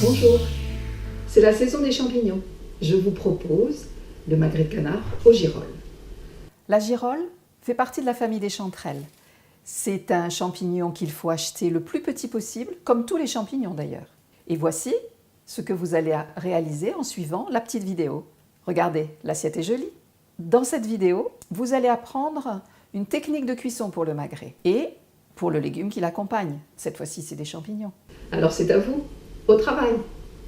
Bonjour, c'est la saison des champignons. Je vous propose le magret de canard aux girolles. La girole fait partie de la famille des chanterelles. C'est un champignon qu'il faut acheter le plus petit possible, comme tous les champignons d'ailleurs. Et voici ce que vous allez réaliser en suivant la petite vidéo. Regardez, l'assiette est jolie. Dans cette vidéo, vous allez apprendre une technique de cuisson pour le magret et pour le légume qui l'accompagne. Cette fois-ci, c'est des champignons. Alors c'est à vous, au travail.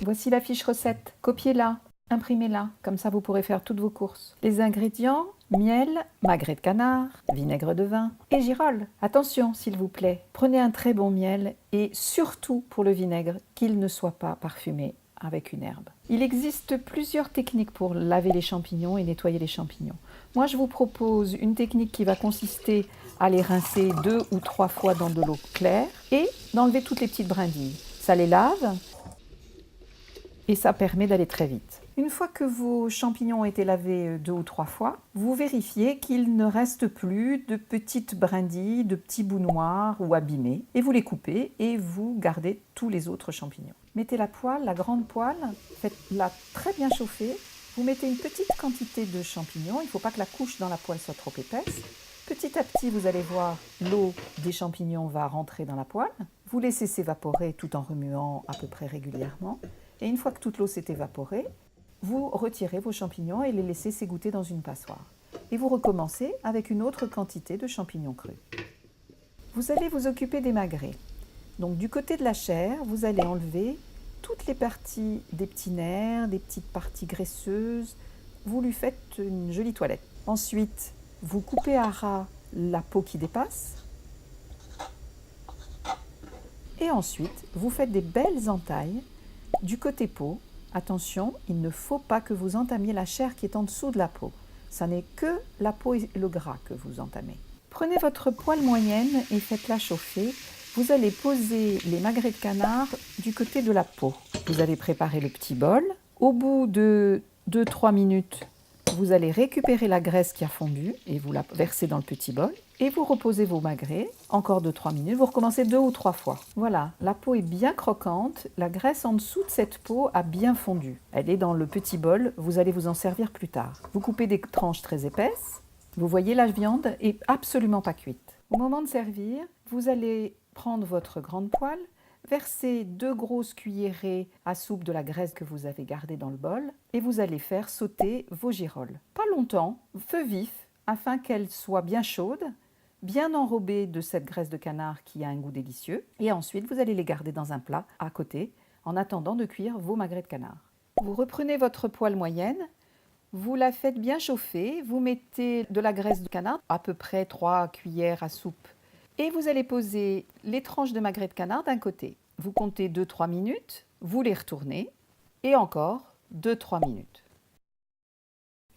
Voici la fiche recette. Copiez-la, imprimez-la, comme ça vous pourrez faire toutes vos courses. Les ingrédients, miel, magret de canard, vinaigre de vin et girolles. Attention s'il vous plaît, prenez un très bon miel et surtout pour le vinaigre, qu'il ne soit pas parfumé avec une herbe. Il existe plusieurs techniques pour laver les champignons et nettoyer les champignons. Moi je vous propose une technique qui va consister à les rincer 2 ou 3 fois dans de l'eau claire et d'enlever toutes les petites brindilles. Ça les lave et ça permet d'aller très vite. Une fois que vos champignons ont été lavés 2 ou 3 fois, vous vérifiez qu'il ne reste plus de petites brindilles, de petits bouts noirs ou abîmés, et vous les coupez et vous gardez tous les autres champignons. Mettez la poêle, la grande poêle, faites-la très bien chauffer. Vous mettez une petite quantité de champignons, il ne faut pas que la couche dans la poêle soit trop épaisse. Petit à petit, vous allez voir, l'eau des champignons va rentrer dans la poêle. Vous laissez s'évaporer tout en remuant à peu près régulièrement. Et une fois que toute l'eau s'est évaporée, vous retirez vos champignons et les laissez s'égoutter dans une passoire. Et vous recommencez avec une autre quantité de champignons crus. Vous allez vous occuper des magrets. Donc du côté de la chair, vous allez enlever toutes les parties des petits nerfs, des petites parties graisseuses. Vous lui faites une jolie toilette. Ensuite, vous coupez à ras la peau qui dépasse. Et ensuite, vous faites des belles entailles du côté peau. Attention, il ne faut pas que vous entamiez la chair qui est en dessous de la peau. Ça n'est que la peau et le gras que vous entamez. Prenez votre poêle moyenne et faites-la chauffer. Vous allez poser les magrets de canard du côté de la peau. Vous allez préparer le petit bol. Au bout de 2-3 minutes, vous allez récupérer la graisse qui a fondu et vous la versez dans le petit bol. Et vous reposez vos magrets, encore 2-3 minutes, vous recommencez 2 ou 3 fois. Voilà, la peau est bien croquante, la graisse en dessous de cette peau a bien fondu. Elle est dans le petit bol, vous allez vous en servir plus tard. Vous coupez des tranches très épaisses, vous voyez la viande est absolument pas cuite. Au moment de servir, vous allez prendre votre grande poêle, verser 2 grosses cuillerées à soupe de la graisse que vous avez gardée dans le bol et vous allez faire sauter vos girolles. Pas longtemps, feu vif, afin qu'elles soient bien chaudes, bien enrobées de cette graisse de canard qui a un goût délicieux. Et ensuite, vous allez les garder dans un plat à côté en attendant de cuire vos magrets de canard. Vous reprenez votre poêle moyenne, vous la faites bien chauffer, vous mettez de la graisse de canard, à peu près 3 cuillères à soupe, et vous allez poser les tranches de magrets de canard d'un côté. Vous comptez 2-3 minutes, vous les retournez, et encore 2-3 minutes.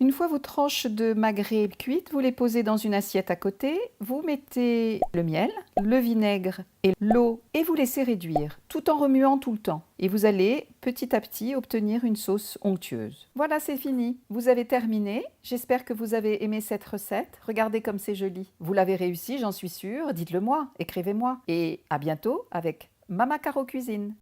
Une fois vos tranches de magret cuites, vous les posez dans une assiette à côté, vous mettez le miel, le vinaigre et l'eau et vous laissez réduire, tout en remuant tout le temps. Et vous allez petit à petit obtenir une sauce onctueuse. Voilà, c'est fini. Vous avez terminé. J'espère que vous avez aimé cette recette. Regardez comme c'est joli. Vous l'avez réussi, j'en suis sûre. Dites-le moi, écrivez-moi. Et à bientôt avec Mama Caro Cuisine.